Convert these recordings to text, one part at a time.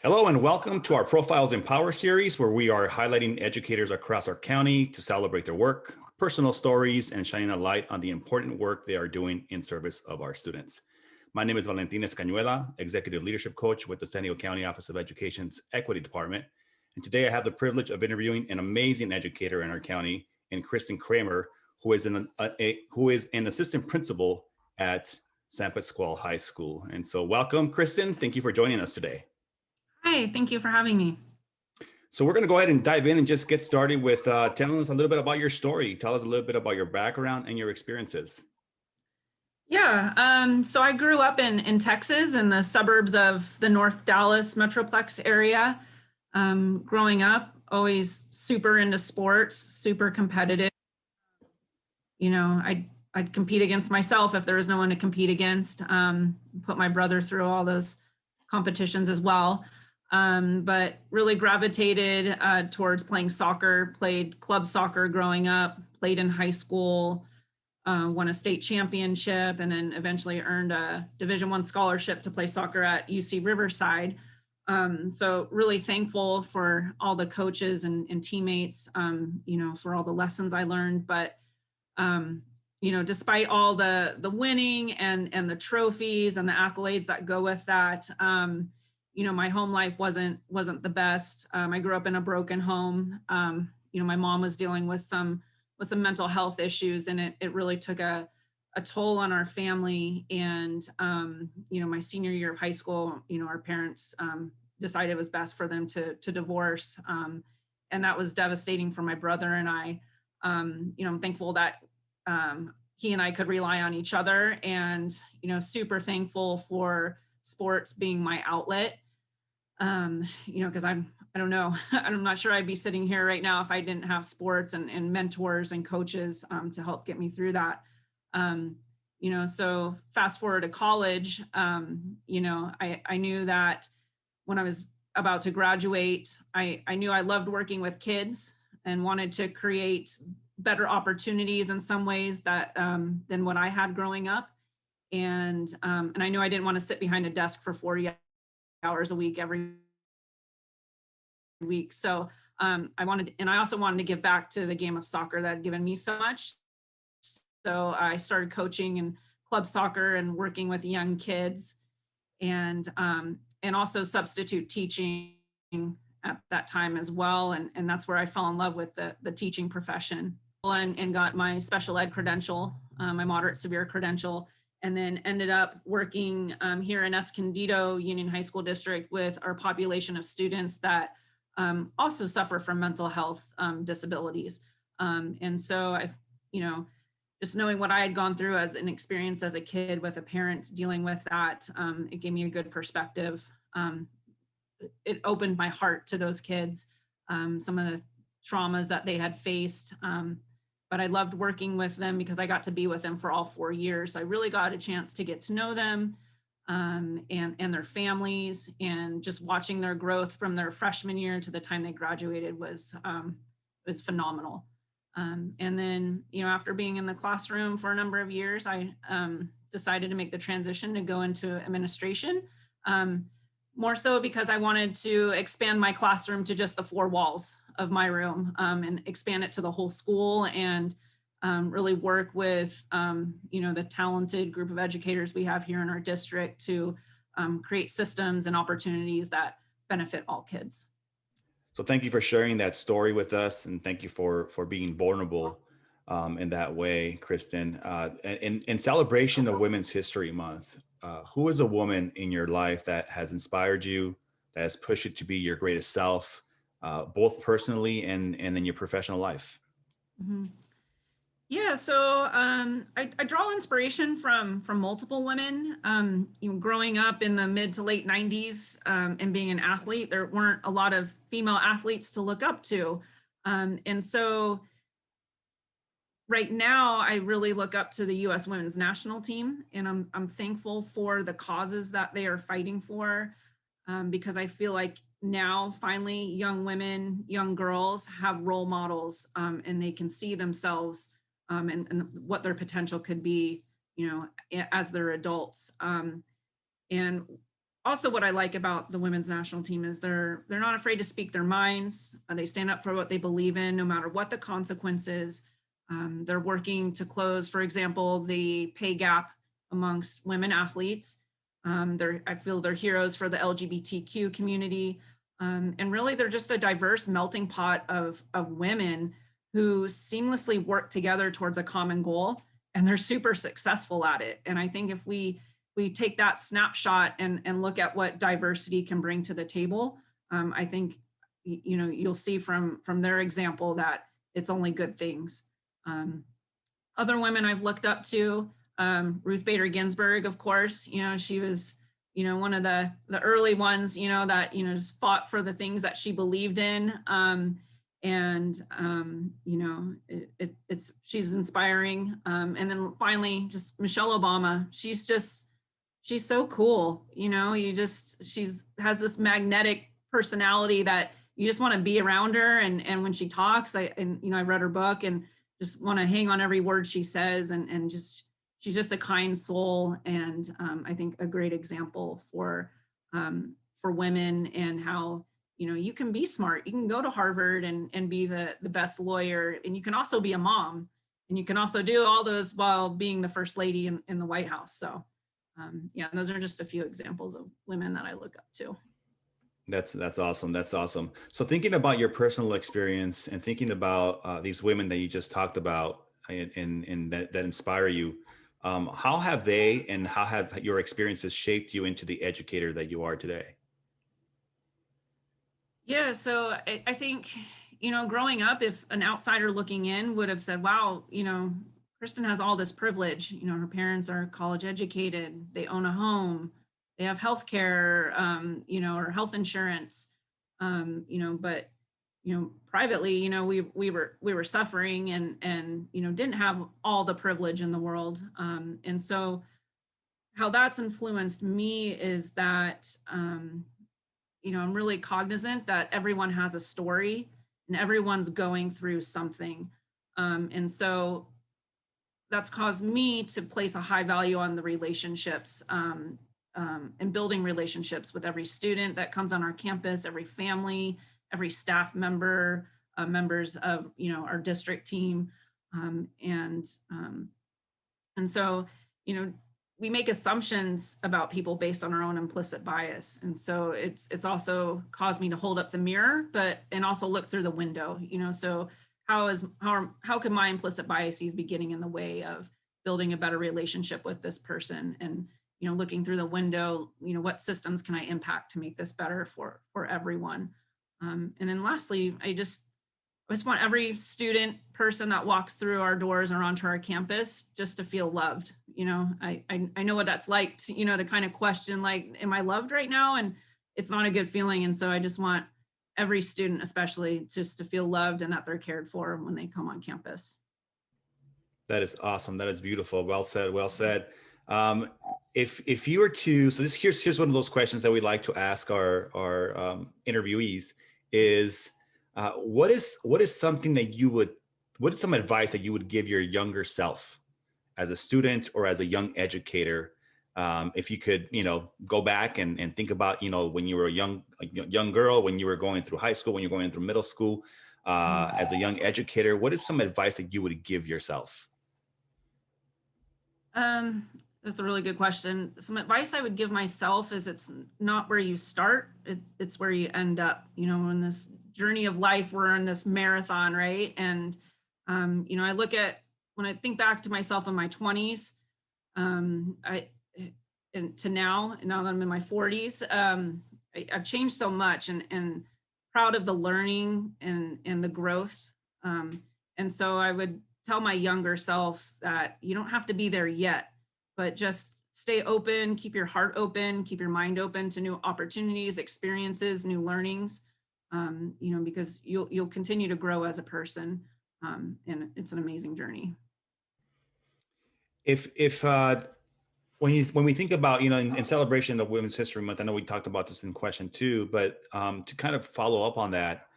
Hello and welcome to our Profiles in Power series, where we are highlighting educators across our county to celebrate their work, personal stories, and shining a light on the important work they are doing in service of our students. My name is Valentin Escanuela, Executive Leadership Coach with the San Diego County Office of Education's Equity Department. And today I have the privilege of interviewing an amazing educator in our county, in Kristen Kramer, who is an assistant principal at San Pasqual High School. And so welcome, Kristen. Thank you for joining us today. Hi, thank you for having me. So we're going to go ahead and dive in and just get started with telling us a little bit about your story. Tell us a little bit about your background and your experiences. Yeah, so I grew up in Texas in the suburbs of the North Dallas Metroplex area. Growing up, always super into sports, super competitive. You know, I'd compete against myself if there was no one to compete against. Put my brother through all those competitions as well. But really gravitated towards playing soccer, played club soccer growing up, played in high school, won a state championship, and then eventually earned a Division I scholarship to play soccer at UC Riverside. So really thankful for all the coaches and teammates, for all the lessons I learned. But, despite all the winning and the trophies and the accolades that go with that, my home life wasn't the best. I grew up in a broken home. My mom was dealing with some mental health issues, and it really took a toll on our family. And, my senior year of high school, our parents decided it was best for them to divorce. And that was devastating for my brother and I. I'm thankful that he and I could rely on each other, and, super thankful for sports being my outlet. Because I don't know, I'm not sure I'd be sitting here right now if I didn't have sports and mentors and coaches to help get me through that. So fast forward to college, I knew that when I was about to graduate, I knew I loved working with kids and wanted to create better opportunities in some ways that than what I had growing up. And I knew I didn't want to sit behind a desk for 40 hours a week every week. So I also wanted to give back to the game of soccer that had given me so much. So I started coaching in club soccer and working with young kids, and also substitute teaching at that time as well. And that's where I fell in love with the teaching profession and got my special ed credential, my moderate severe credential. And then ended up working here in Escondido Union High School District with our population of students that also suffer from mental health disabilities. And so I've, just knowing what I had gone through as an experience as a kid with a parent dealing with that, it gave me a good perspective. It opened my heart to those kids, some of the traumas that they had faced. But I loved working with them because I got to be with them for all 4 years. I really got a chance to get to know them and their families, and just watching their growth from their freshman year to the time they graduated was phenomenal. And then, after being in the classroom for a number of years, I decided to make the transition to go into administration, more so because I wanted to expand my classroom to just the 4 walls of my room, and expand it to the whole school, and really work with, the talented group of educators we have here in our district to create systems and opportunities that benefit all kids. So thank you for sharing that story with us, and thank you for being vulnerable in that way, Kristen. In celebration of Women's History Month, who is a woman in your life that has inspired you, that has pushed you to be your greatest self, both personally and in your professional life? Mm-hmm. Yeah, so I draw inspiration from multiple women. Growing up in the mid to late 90s and being an athlete, there weren't a lot of female athletes to look up to. And so right now, I really look up to the U.S. women's national team, and I'm thankful for the causes that they are fighting for, because I feel like now finally young women, young girls have role models, and they can see themselves and what their potential could be, as they're adults. And also what I like about the women's national team is they're not afraid to speak their minds. They stand up for what they believe in, no matter what the consequences. They're working to close, for example, the pay gap amongst women athletes. I feel they're heroes for the LGBTQ community. And really, they're just a diverse melting pot of women who seamlessly work together towards a common goal, and they're super successful at it. And I think if we take that snapshot and look at what diversity can bring to the table, I think you'll see from their example that it's only good things. Other women I've looked up to, Ruth Bader Ginsburg, of course. She was one of the early ones that just fought for the things that she believed in. She's inspiring. And then finally, just Michelle Obama. She's so cool. She has this magnetic personality that you just want to be around her. And when she talks, I read her book and just want to hang on every word she says, and she's just a kind soul. And I think a great example for women, and how you can be smart. You can go to Harvard and be the best lawyer, and you can also be a mom, and you can also do all those while being the first lady in the White House. So those are just a few examples of women that I look up to. That's awesome. That's awesome. So thinking about your personal experience and thinking about these women that you just talked about and that inspire you, how have they and how have your experiences shaped you into the educator that you are today? Yeah, so I think, growing up, if an outsider looking in would have said, wow, Kristen has all this privilege, her parents are college educated, they own a home, they have health care, or health insurance, but, privately, we were suffering and didn't have all the privilege in the world. And so how that's influenced me is that, I'm really cognizant that everyone has a story and everyone's going through something. And so that's caused me to place a high value on the relationships, and building relationships with every student that comes on our campus, every family, every staff member, members of our district team, and so we make assumptions about people based on our own implicit bias, and so it's also caused me to hold up the mirror, and also look through the window. So how can my implicit biases be getting in the way of building a better relationship with this person? And looking through the window, what systems can I impact to make this better for everyone? And then lastly, I just want every student, person that walks through our doors or onto our campus just to feel loved. I know what that's like to, to kind of question, like, am I loved right now? And it's not a good feeling. And so I just want every student, especially, just to feel loved and that they're cared for when they come on campus. That is awesome. That is beautiful. Well said. Well said. If you were to, so here's one of those questions that we like to ask our interviewees is, what is something that what is some advice that you would give your younger self as a student or as a young educator? If you could, go back and think about, when you were a young girl, when you were going through high school, when you're going through middle school, as a young educator, what is some advice that you would give yourself? That's a really good question. Some advice I would give myself is it's not where you start, it's where you end up. In this journey of life, we're in this marathon, right? And, I look at, when I think back to myself in my 20s, and to now that I'm in my 40s, I've changed so much, and proud of the learning and the growth. And so I would tell my younger self that you don't have to be there yet, but just stay open, keep your heart open, keep your mind open to new opportunities, experiences, new learnings, because you'll continue to grow as a person, and it's an amazing journey. If when we think about, in celebration of Women's History Month, I know we talked about this in question two, but to kind of follow up on that,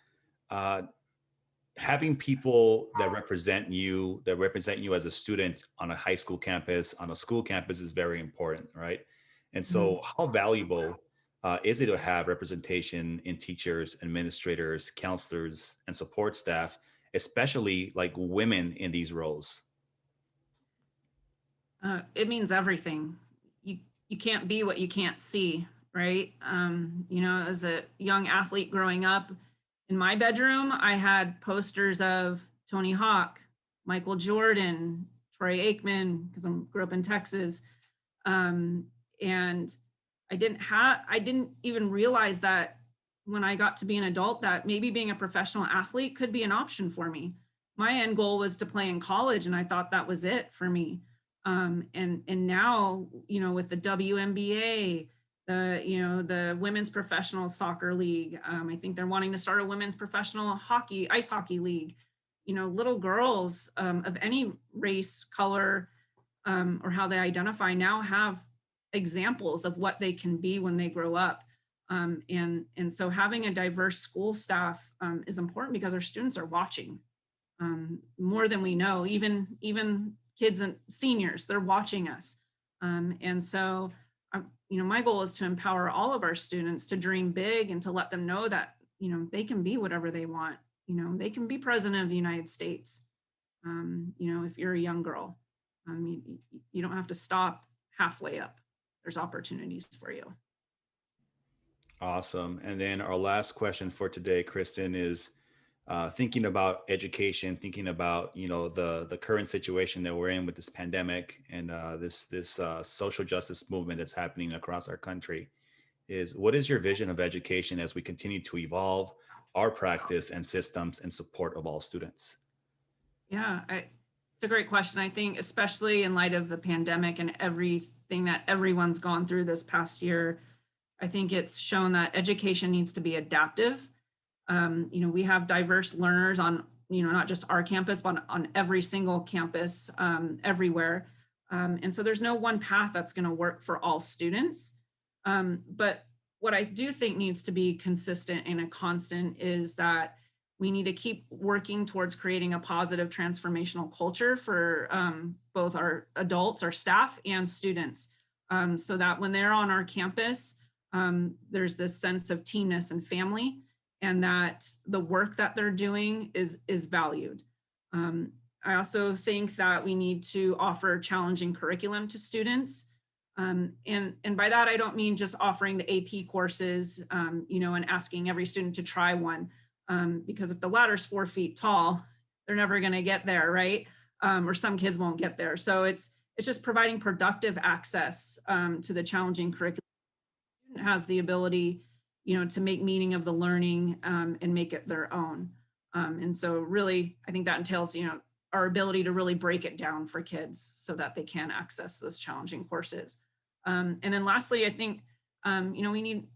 having people that represent you as a student on a high school campus, on a school campus, is very important, right? And so how valuable is it to have representation in teachers, administrators, counselors, and support staff, especially like women in these roles? It means everything. You can't be what you can't see, right? As a young athlete growing up, in my bedroom, I had posters of Tony Hawk, Michael Jordan, Troy Aikman, because I grew up in Texas, and I didn't even realize that when I got to be an adult that maybe being a professional athlete could be an option for me. My end goal was to play in college, and I thought that was it for me. And now, with the WNBA, the women's professional soccer league, I think they're wanting to start a women's professional ice hockey league. Little girls of any race, color, or how they identify now have examples of what they can be when they grow up. And so having a diverse school staff is important because our students are watching more than we know. Even kids and seniors, they're watching us. And so, my goal is to empower all of our students to dream big and to let them know that, they can be whatever they want. They can be president of the United States. If you're a young girl, you don't have to stop halfway up. There's opportunities for you. Awesome. And then our last question for today, Kristen, is thinking about education, thinking about the current situation that we're in with this pandemic and this social justice movement that's happening across our country. What is your vision of education as we continue to evolve our practice and systems in support of all students? Yeah, it's a great question. I think especially in light of the pandemic and everything that everyone's gone through this past year, I think it's shown that education needs to be adaptive. We have diverse learners on, not just our campus, but on every single campus everywhere. And so there's no one path that's going to work for all students. But what I do think needs to be consistent and a constant is that we need to keep working towards creating a positive transformational culture for both our adults, our staff, and students, so that when they're on our campus, there's this sense of teamness and family, and that the work that they're doing is valued. I also think that we need to offer challenging curriculum to students. And by that, I don't mean just offering the AP courses, and asking every student to try one, because if the ladder's 4 feet tall, they're never going to get there, right? Or some kids won't get there. So it's just providing productive access to the challenging curriculum. The student has the ability, to make meaning of the learning and make it their own. And so really, I think that entails, our ability to really break it down for kids so that they can access those challenging courses. And then lastly, I think, we need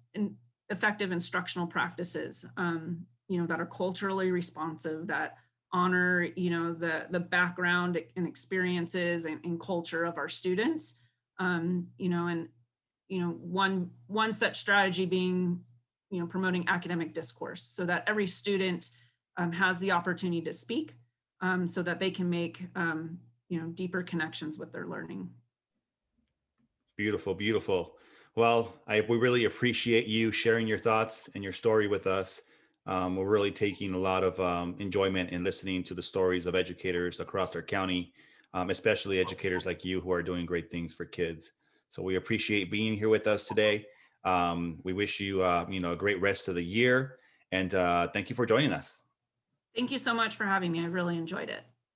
effective instructional practices, that are culturally responsive, that honor, the background and experiences and culture of our students. And one such strategy being, promoting academic discourse so that every student has the opportunity to speak, so that they can make, deeper connections with their learning. Beautiful, beautiful. Well, we really appreciate you sharing your thoughts and your story with us. We're really taking a lot of enjoyment in listening to the stories of educators across our county, especially educators like you who are doing great things for kids. So we appreciate being here with us today. We wish you, a great rest of the year, and thank you for joining us. Thank you so much for having me. I really enjoyed it.